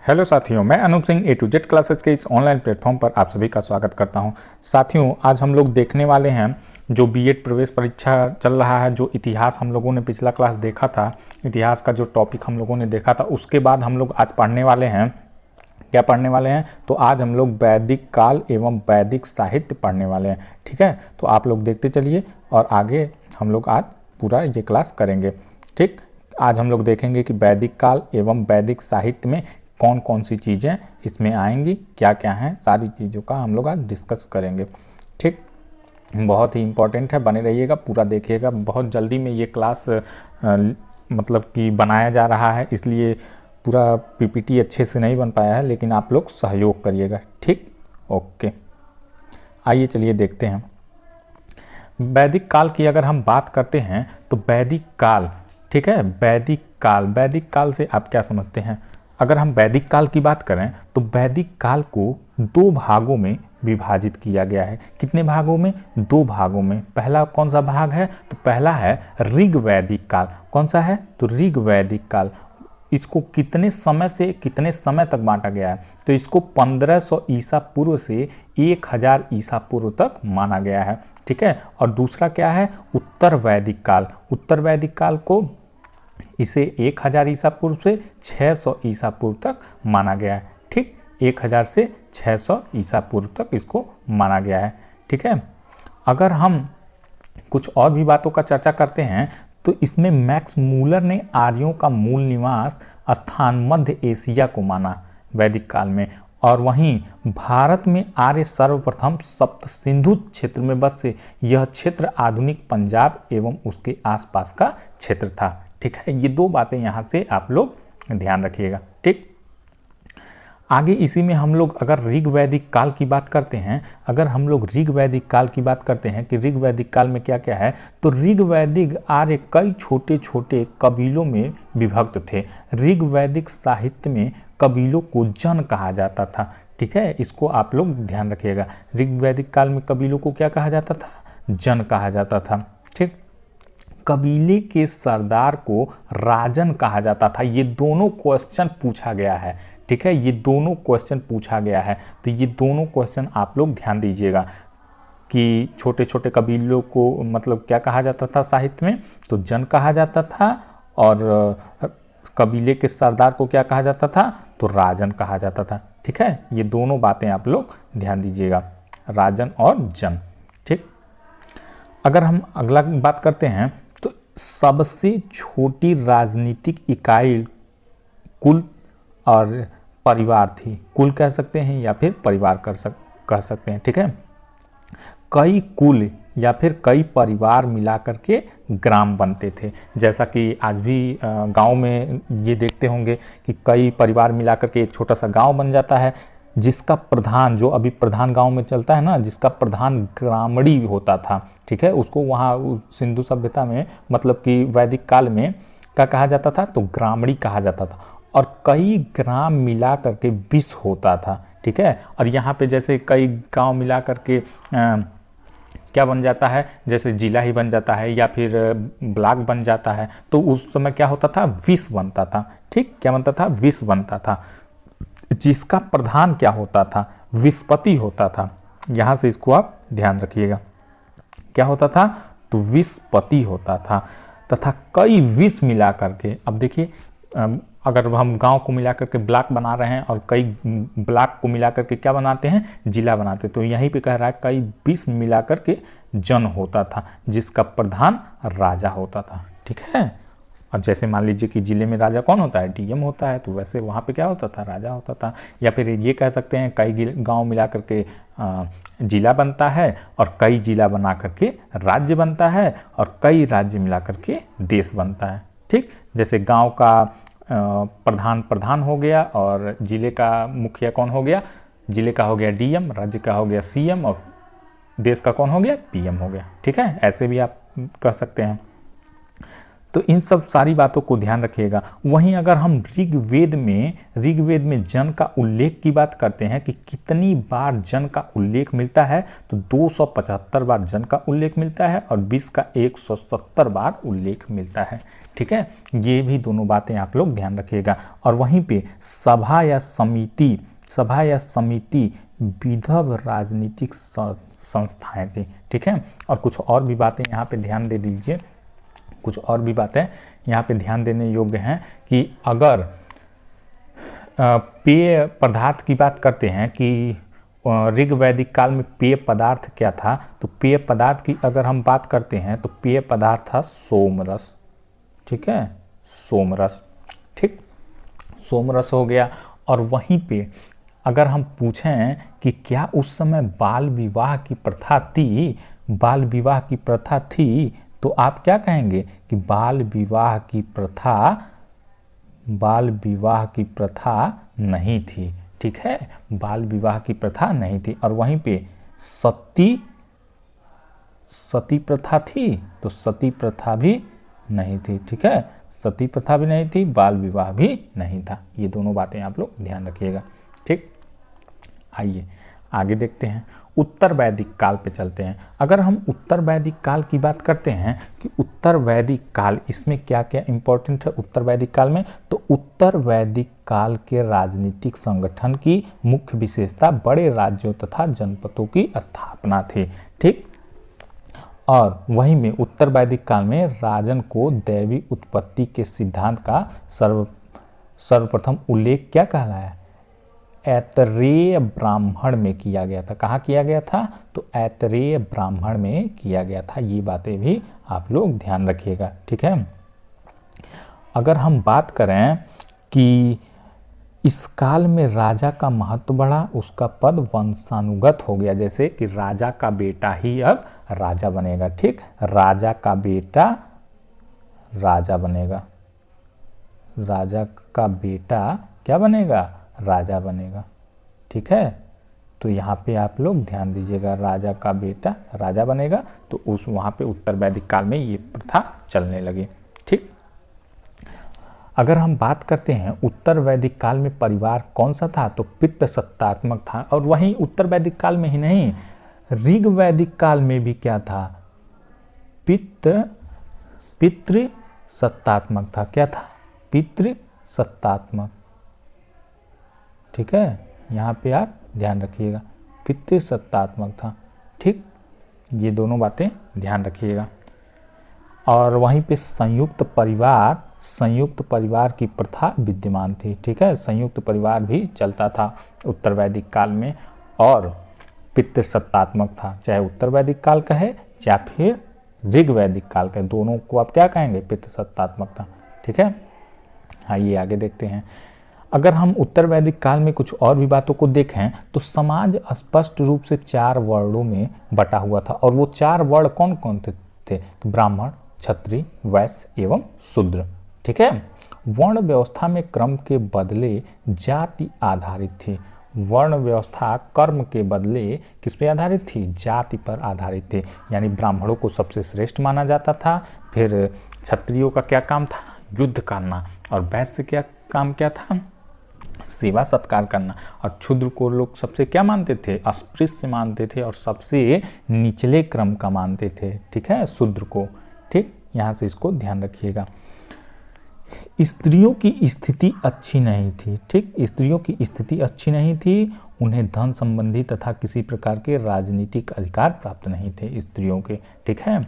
Hello साथियों, मैं Anoop Singh A to Z classes के इस ऑनलाइन प्लेटफॉर्म पर आप सभी का स्वागत करता हूं। साथियों, आज हम लोग देखने वाले हैं जो बीएड प्रवेश परीक्षा चल रहा है, जो इतिहास हम लोगों ने पिछला क्लास देखा था, इतिहास का जो टॉपिक हम लोगों ने देखा था, उसके बाद हम लोग आज पढ़ने वाले हैं। क्या पढ़ने वाले हैं? तो आज हम लोग वैदिक काल एवं वैदिक साहित्य पढ़ने वाले हैं। ठीक है, तो आप लोग देखते चलिए और आगे हम लोग आज पूरा ये क्लास करेंगे। ठीक, आज हम लोग देखेंगे कि वैदिक काल एवं वैदिक साहित्य में कौन कौन सी चीज़ें इसमें आएंगी, क्या क्या हैं, सारी चीज़ों का हम लोग आज डिस्कस करेंगे। ठीक, बहुत ही इम्पोर्टेंट है, बने रहिएगा, पूरा देखिएगा। बहुत जल्दी में ये क्लास मतलब कि बनाया जा रहा है, इसलिए पूरा पीपीटी अच्छे से नहीं बन पाया है, लेकिन आप लोग सहयोग करिएगा। ठीक, ओके, आइए चलिए देखते हैं। वैदिक काल की अगर हम बात करते हैं तो वैदिक काल, ठीक है, वैदिक काल से आप क्या समझते हैं? अगर हम वैदिक काल की बात करें तो वैदिक काल को दो भागों में विभाजित किया गया है। कितने भागों में? दो भागों में। पहला कौन सा भाग है? तो पहला है ऋग वैदिक काल। कौन सा है? तो ऋग वैदिक काल। इसको कितने समय से कितने समय तक बांटा गया है? तो इसको 1500 ईसा पूर्व से 1000 ईसा पूर्व तक माना गया है। ठीक है, और दूसरा क्या है? उत्तर वैदिक काल। उत्तर वैदिक काल को इसे 1000 ईसा पूर्व से 600 ईसा पूर्व तक माना गया है। ठीक, 1000 से 600 ईसा पूर्व तक इसको माना गया है। ठीक है, अगर हम कुछ और भी बातों का चर्चा करते हैं तो इसमें मैक्स मूलर ने आर्यों का मूल निवास स्थान मध्य एशिया को माना वैदिक काल में, और वहीं भारत में आर्य सर्वप्रथम सप्त सिंधु क्षेत्र में बसे। यह क्षेत्र आधुनिक पंजाब एवं उसके आसपास का क्षेत्र था। ठीक है, ये दो बातें यहाँ से आप लोग ध्यान रखिएगा। ठीक, आगे इसी में हम लोग अगर ऋग वैदिक काल की बात करते हैं, अगर हम लोग ऋग वैदिक काल की बात करते हैं कि ऋग वैदिक काल में क्या क्या है, तो ऋग वैदिक आर्य कई छोटे छोटे कबीलों में विभक्त थे। ऋग वैदिक साहित्य में कबीलों को जन कहा जाता था। ठीक है, इसको आप लोग ध्यान रखिएगा। ऋग वैदिक काल में कबीलों को क्या कहा जाता था? जन कहा जाता था। ठीक, कबीले के सरदार को राजन कहा जाता था। ये दोनों क्वेश्चन पूछा गया है। ठीक है, ये दोनों क्वेश्चन पूछा गया है, तो ये दोनों क्वेश्चन आप लोग ध्यान दीजिएगा कि छोटे छोटे कबीलों को मतलब क्या कहा जाता था साहित्य में? तो जन कहा जाता था, और कबीले के सरदार को क्या कहा जाता था? तो राजन कहा जाता था। ठीक है, ये दोनों बातें आप लोग ध्यान दीजिएगा, राजन और जन। ठीक, अगर हम अगला बात करते हैं तो सबसे छोटी राजनीतिक इकाई कुल और परिवार थी। कुल कह सकते हैं या फिर परिवार कह सकते हैं। ठीक है, कई कुल या फिर कई परिवार मिलाकर के ग्राम बनते थे। जैसा कि आज भी गांव में ये देखते होंगे कि कई परिवार मिलाकर के एक छोटा सा गांव बन जाता है, जिसका प्रधान, जो अभी प्रधान गांव में चलता है ना, जिसका प्रधान ग्रामणी होता था। ठीक है, उसको वहाँ सिंधु सभ्यता में मतलब कि वैदिक काल में क्या कहा जाता था? तो ग्रामणी कहा जाता था, और कई ग्राम मिला करके 20 होता था। ठीक है, और यहाँ पे जैसे कई गांव मिला करके क्या बन जाता है? जैसे जिला ही बन जाता है या फिर ब्लॉक बन जाता है, तो उस समय क्या होता था? 20 बनता था। ठीक, क्या बनता था? 20 बनता था, जिसका प्रधान क्या होता था? विस्पति होता था। यहाँ से इसको आप ध्यान रखिएगा, क्या होता था? तो विस्पति होता था, तथा कई 20 मिला करके, अब देखिए अगर हम गांव को मिला करके ब्लॉक बना रहे हैं और कई ब्लॉक को मिला करके क्या बनाते हैं? जिला बनाते। तो यहीं पे कह रहा है कई 20 मिला करके जन होता था, जिसका प्रधान राजा होता था। ठीक है, अब जैसे मान लीजिए कि जिले में राजा कौन होता है? डीएम होता है, तो वैसे वहाँ पे क्या होता था? राजा होता था। या फिर ये कह सकते हैं कई गांव मिला करके जिला बनता है, और कई जिला बना करके राज्य बनता है, और कई राज्य मिला करके देश बनता है। ठीक, जैसे गांव का प्रधान हो गया, और जिले का मुखिया कौन हो गया? जिले का हो गया डीएम, राज्य का हो गया सीएम, और देश का कौन हो गया? पीएम हो गया। ठीक है, ऐसे भी आप कह सकते हैं। तो इन सब सारी बातों को ध्यान रखिएगा। वहीं अगर हम ऋग्वेद में जन का उल्लेख की बात करते हैं कि कितनी बार जन का उल्लेख मिलता है, तो 275 बार जन का उल्लेख मिलता है, और 20 का 170 बार उल्लेख मिलता है। ठीक है, ये भी दोनों बातें आप लोग ध्यान रखिएगा। और वहीं पे सभा या समिति विधव राजनीतिक संस्थाएं थी। ठीक है, और कुछ और भी बातें यहाँ पे ध्यान दे दीजिए, कुछ और भी बातें यहाँ पे ध्यान देने योग्य हैं कि अगर पेय पदार्थ की बात करते हैं कि ऋग वैदिक काल में पेय पदार्थ क्या था, तो पेय पदार्थ की अगर हम बात करते हैं तो पेय पदार्थ था सोमरस। ठीक है, सोमरस, ठीक, सोमरस हो गया। और वहीं पे अगर हम पूछें कि क्या उस समय बाल विवाह की प्रथा थी, बाल विवाह की प्रथा थी, तो आप क्या कहेंगे कि बाल विवाह की प्रथा नहीं थी। ठीक है, बाल विवाह की प्रथा नहीं थी। और वहीं पे सती प्रथा थी, तो सती प्रथा भी नहीं थी। ठीक है, सती प्रथा भी नहीं थी, बाल विवाह भी नहीं था। ये दोनों बातें आप लोग ध्यान रखिएगा। ठीक, आइए आगे देखते हैं, उत्तर वैदिक काल पे चलते हैं। अगर हम उत्तर वैदिक काल की बात करते हैं कि उत्तर वैदिक काल, इसमें क्या क्या इंपॉर्टेंट है उत्तर वैदिक काल में, तो उत्तर वैदिक काल के राजनीतिक संगठन की मुख्य विशेषता बड़े राज्यों तथा जनपदों की स्थापना थी। ठीक, और वहीं में उत्तर वैदिक काल में राजन को दैवी उत्पत्ति के सिद्धांत का सर्वप्रथम उल्लेख क्या कहलाया, ऐतरेय ब्राह्मण में किया गया था। कहाँ किया गया था, तो ऐतरेय ब्राह्मण में किया गया था। ये बातें भी आप लोग ध्यान रखिएगा। ठीक है, अगर हम बात करें कि इस काल में राजा का महत्व बढ़ा, उसका पद वंशानुगत हो गया, जैसे कि राजा का बेटा ही अब राजा बनेगा। ठीक, राजा का बेटा राजा बनेगा, राजा का बेटा क्या बनेगा, राजा बनेगा। ठीक है, तो यहाँ पे आप लोग ध्यान दीजिएगा, राजा का बेटा राजा बनेगा, तो उस वहाँ पे उत्तर वैदिक काल में ये प्रथा चलने लगी। ठीक, अगर हम बात करते हैं उत्तर वैदिक काल में परिवार कौन सा था, तो पितृसत्तात्मक था। और वहीं उत्तर वैदिक काल में ही नहीं, ऋग वैदिक काल में भी क्या था, पितृसत्तात्मक था। क्या था, पितृसत्तात्मक। ठीक है, यहाँ पे आप ध्यान रखिएगा, पितृसत्तात्मक था। ठीक, ये दोनों बातें ध्यान रखिएगा। और वहीं पे संयुक्त परिवार की प्रथा विद्यमान थी। ठीक है, संयुक्त परिवार भी चलता था उत्तर वैदिक काल में, और पितृसत्तात्मक था, चाहे उत्तर वैदिक काल का है या फिर ऋग वैदिक काल का, दोनों को आप क्या कहेंगे, पितृसत्तात्मक था। ठीक है, आइए आगे देखते हैं। अगर हम उत्तर वैदिक काल में कुछ और भी बातों को देखें तो समाज स्पष्ट रूप से 4 वर्णों में बटा हुआ था। और वो 4 वर्ण कौन कौन थे, तो ब्राह्मण, क्षत्रिय, वैश्य एवं शूद्र। ठीक है, वर्ण व्यवस्था में क्रम के बदले जाति आधारित थी। वर्ण व्यवस्था कर्म के बदले किस पे आधारित थी, जाति पर आधारित थी। यानी ब्राह्मणों को सबसे श्रेष्ठ माना जाता था, फिर क्षत्रियों का क्या काम था, युद्ध करना, और वैश्य क्या काम क्या था, सेवा सत्कार करना, और क्षुद्र को लोग सबसे क्या मानते थे, अस्पृश्य मानते थे, और सबसे निचले क्रम का मानते थे। ठीक है, शूद्र को। ठीक, यहाँ से इसको ध्यान रखिएगा। स्त्रियों की स्थिति अच्छी नहीं थी। ठीक, स्त्रियों की स्थिति अच्छी नहीं थी, उन्हें धन संबंधी तथा किसी प्रकार के राजनीतिक अधिकार प्राप्त नहीं थे स्त्रियों के। ठीक है,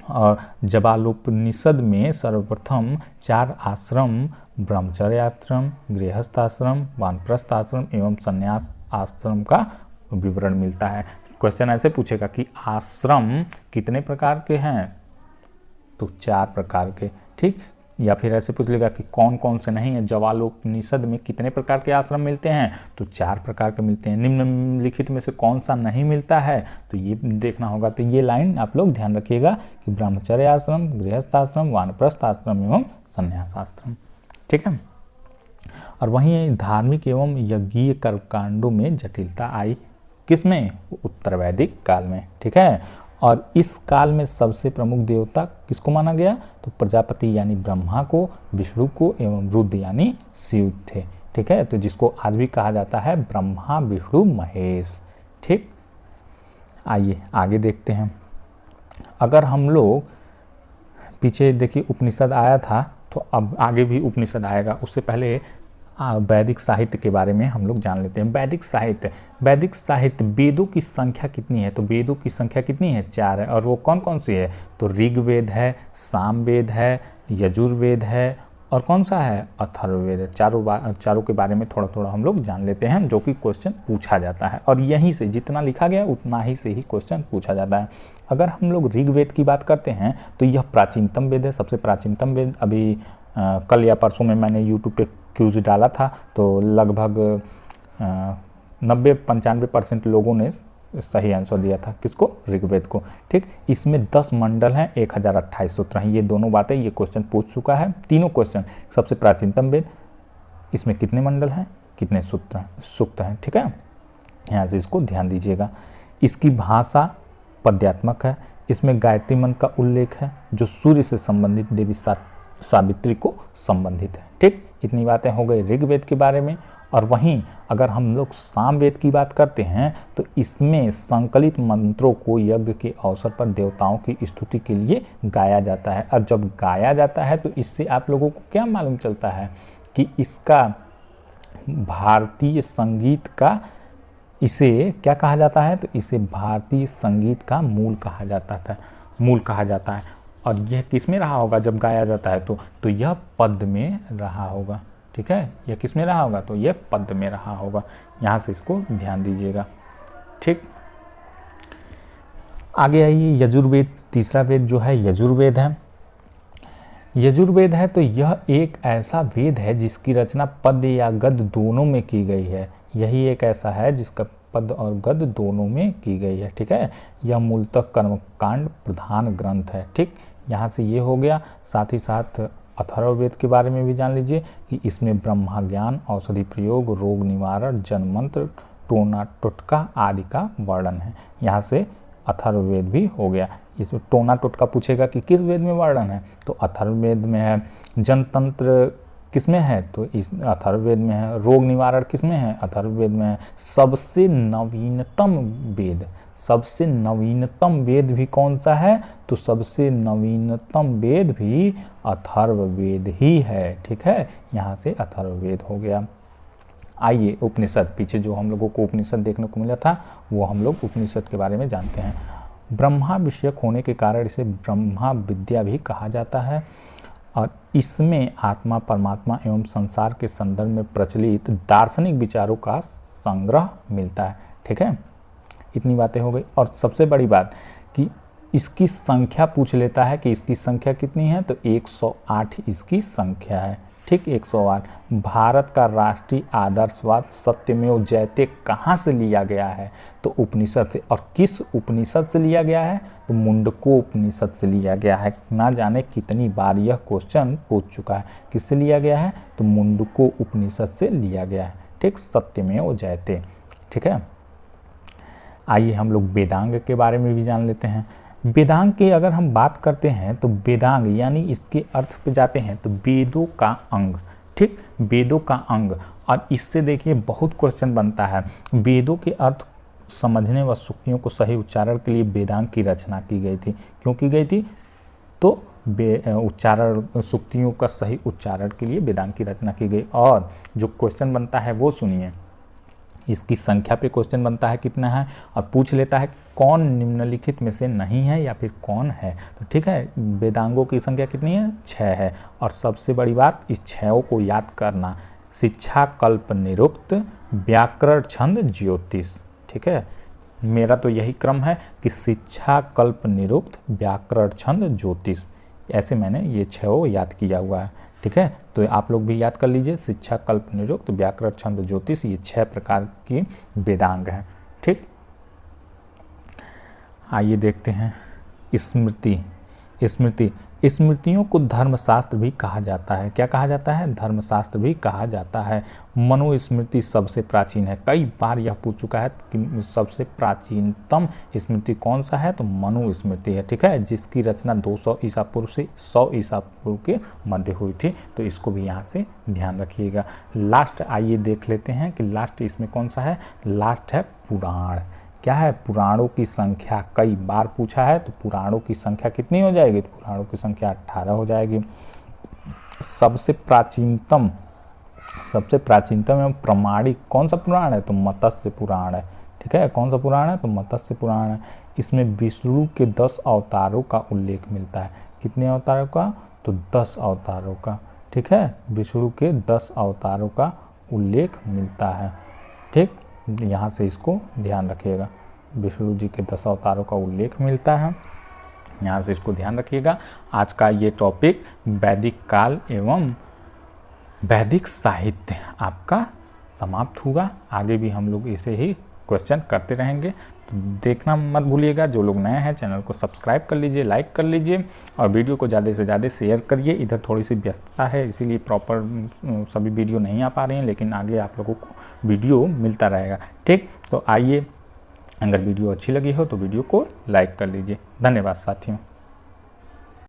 और जबालोपनिषद में सर्वप्रथम 4 आश्रम, ब्रह्मचर्य आश्रम, गृहस्थ आश्रम, वानप्रस्थ आश्रम एवं संन्यास आश्रम का विवरण मिलता है। क्वेश्चन ऐसे पूछेगा कि आश्रम कितने प्रकार के हैं, तो 4 प्रकार के। ठीक, या फिर ऐसे पूछ लेगा कि कौन कौन से नहीं है, जवालोपनिषद में कितने प्रकार के आश्रम मिलते हैं, तो 4 प्रकार के मिलते हैं। निम्नलिखित में से कौन सा नहीं मिलता है, तो ये देखना होगा। तो ये लाइन आप लोग ध्यान रखिएगा कि ब्रह्मचर्य आश्रम, गृहस्थ आश्रम, वानप्रस्थ आश्रम एवं संन्यास आश्रम। ठीक है, और वहीं धार्मिक एवं यज्ञीय कर्मकांडों में जटिलता आई, किसमें, उत्तर वैदिक काल में। ठीक है, और इस काल में सबसे प्रमुख देवता किसको माना गया, तो प्रजापति यानी ब्रह्मा को, विष्णु को एवं रुद्र यानी शिव थे। ठीक है, तो जिसको आज भी कहा जाता है ब्रह्मा विष्णु महेश। ठीक, आइए आगे देखते हैं। अगर हम लोग पीछे देखिए उपनिषद आया था, तो अब आगे भी उपनिषद आएगा। उससे पहले वैदिक साहित्य के बारे में हम लोग जान लेते हैं। वैदिक साहित्य वेदों की संख्या कितनी है? तो वेदों की संख्या कितनी है? 4 है। और वो कौन कौन सी है? तो ऋग्वेद है, सामवेद है, यजुर्वेद है, और कौन सा है? अथर्ववेद है। चारों के बारे में थोड़ा थोड़ा हम लोग जान लेते हैं, जो कि क्वेश्चन पूछा जाता है, और यहीं से जितना लिखा गया उतना ही से ही क्वेश्चन पूछा जाता है। अगर हम लोग ऋग्वेद की बात करते हैं तो यह प्राचीनतम वेद है, सबसे प्राचीनतम वेद। अभी कल या परसों में मैंने यूट्यूब पे क्यूज डाला था, तो लगभग 90-95% लोगों ने सही आंसर दिया था। किसको? ऋग्वेद को। ठीक, इसमें 10 मंडल हैं, 1028 सूत्र हैं। ये दोनों बातें ये क्वेश्चन पूछ चुका है, तीनों क्वेश्चन। सबसे प्राचीनतम वेद, इसमें कितने मंडल हैं, कितने सूक्त हैं। ठीक है, यहाँ से इसको ध्यान दीजिएगा। इसकी भाषा पद्यात्मक है। इसमें गायत्री मंत्र का उल्लेख है, जो सूर्य से संबंधित देवी सावित्री को संबंधित है। ठीक, इतनी बातें हो गई ऋग्वेद के बारे में। और वहीं अगर हम लोग सामवेद की बात करते हैं तो इसमें संकलित मंत्रों को यज्ञ के अवसर पर देवताओं की स्तुति के लिए गाया जाता है। और जब गाया जाता है तो इससे आप लोगों को क्या मालूम चलता है कि इसका भारतीय संगीत का, इसे क्या कहा जाता है? तो इसे भारतीय संगीत का मूल कहा जाता है। और यह किस में रहा होगा जब गाया जाता है? तो यह पद में रहा होगा। ठीक है, यह किस में रहा होगा? तो यह पद में रहा होगा। यहाँ से इसको ध्यान दीजिएगा। ठीक, आगे आइए यजुर्वेद। तीसरा वेद जो है यजुर्वेद है। तो यह एक ऐसा वेद है जिसकी रचना पद या गद दोनों में की गई है। यही एक ऐसा है जिसका पद और गद दोनों में की गई है। ठीक है, यह मूलतः कर्मकांड प्रधान ग्रंथ है। ठीक, यहाँ से ये हो गया। साथ ही साथ अथर्ववेद के बारे में भी जान लीजिए कि इसमें ब्रह्मा ज्ञान, औषधि प्रयोग, रोग निवारण, जनमंत्र, टोना टोटका आदि का वर्णन है। यहाँ से अथर्ववेद भी हो गया। इसमें टोना टोटका पूछेगा कि किस वेद में वर्णन है? तो अथर्ववेद में है। जनतंत्र किस में है? तो इस अथर्ववेद में है। रोग निवारण किस में है? अथर्ववेद में है। सबसे नवीनतम वेद भी कौन सा है? तो सबसे नवीनतम वेद भी अथर्ववेद ही है। ठीक है, यहाँ से अथर्ववेद हो गया। आइए उपनिषद, पीछे जो हम लोगों को उपनिषद देखने को मिला था वो हम लोग उपनिषद के बारे में जानते हैं। ब्रह्मा विषयक होने के कारण इसे ब्रह्मा विद्या भी कहा जाता है। और इसमें आत्मा, परमात्मा एवं संसार के संदर्भ में प्रचलित दार्शनिक विचारों का संग्रह मिलता है। ठीक है, इतनी बातें हो गई। और सबसे बड़ी बात कि इसकी संख्या पूछ लेता है कि इसकी संख्या कितनी है? तो 108 इसकी संख्या है। ठीक, 108। भारत का राष्ट्रीय आदर्शवाद सत्यमेव जयते कहाँ से लिया गया है? तो उपनिषद से। और किस उपनिषद से लिया गया है? तो मुंडको उपनिषद से लिया गया है। ना जाने कितनी बार यह क्वेश्चन पूछ चुका है। किससे लिया गया है? तो मुंडको उपनिषद से लिया गया है। ठीक, सत्यमेव जयते। ठीक है, आइए हम लोग वेदांग के बारे में भी जान लेते हैं। वेदांग की अगर हम बात करते हैं तो वेदांग यानी इसके अर्थ पे जाते हैं तो वेदों का अंग। ठीक, वेदों का अंग। और इससे देखिए बहुत क्वेश्चन बनता है। वेदों के अर्थ समझने व सूक्तियों को सही उच्चारण के लिए वेदांग की रचना की गई थी। क्यों की गई थी? तो उच्चारण, सूक्तियों का सही उच्चारण के लिए वेदांग की रचना की गई। और जो क्वेश्चन बनता है वो सुनिए। इसकी संख्या पे क्वेश्चन बनता है कितना है, और पूछ लेता है कौन निम्नलिखित में से नहीं है या फिर कौन है। तो ठीक है, वेदांगों की संख्या कितनी है? 6 है। और सबसे बड़ी बात, इस 6 को याद करना। शिक्षा, कल्प, निरुक्त, व्याकरण, छंद, ज्योतिष। ठीक है, मेरा तो यही क्रम है कि शिक्षा, कल्प, निरुक्त, व्याकरण, छंद, ज्योतिष। ऐसे मैंने ये 6 याद किया हुआ है। ठीक है, तो आप लोग भी याद कर लीजिए। शिक्षा, कल्प, निरुक्त, व्याकरण, छंद, ज्योतिष, ये 6 प्रकार की वेदांग हैं। ठीक, आइए देखते हैं स्मृतियों को धर्मशास्त्र भी कहा जाता है। क्या कहा जाता है? धर्मशास्त्र भी कहा जाता है। मनुस्मृति सबसे प्राचीन है। कई बार यह पूछ चुका है कि सबसे प्राचीनतम स्मृति कौन सा है? तो मनुस्मृति है। ठीक है, जिसकी रचना 200 ईसा पूर्व से 100 ईसा पूर्व के मध्य हुई थी। तो इसको भी यहाँ से ध्यान रखिएगा। लास्ट आइए देख लेते हैं कि लास्ट इसमें कौन सा है। लास्ट है पुराण। क्या है, पुराणों की संख्या कई बार पूछा है, तो पुराणों की संख्या कितनी हो जाएगी, तो पुराणों की संख्या 18 हो जाएगी। सबसे प्राचीनतम एवं प्रमाणिक कौन सा पुराण है, तो मत्स्य पुराण है। ठीक है, कौन सा पुराण है, तो मत्स्य पुराण है। इसमें विष्णु के 10 अवतारों का उल्लेख मिलता है। कितने अवतारों का, तो 10 अवतारों का। ठीक है, विष्णु के 10 अवतारों का उल्लेख मिलता है। ठीक, यहाँ से इसको ध्यान रखिएगा, विष्णु जी के 10 अवतारों का उल्लेख मिलता है, यहाँ से इसको ध्यान रखिएगा। आज का ये टॉपिक वैदिक काल एवं वैदिक साहित्य आपका समाप्त हुआ। आगे भी हम लोग ऐसे ही क्वेश्चन करते रहेंगे, तो देखना मत भूलिएगा। जो लोग नए हैं चैनल को सब्सक्राइब कर लीजिए, लाइक कर लीजिए और वीडियो को ज़्यादा से ज़्यादा शेयर करिए। इधर थोड़ी सी व्यस्तता है, इसीलिए प्रॉपर सभी वीडियो नहीं आ पा रही हैं, लेकिन आगे आप लोगों को वीडियो मिलता रहेगा। ठीक, तो आइए, अगर वीडियो अच्छी लगी हो तो वीडियो को लाइक कर लीजिए। धन्यवाद साथियों।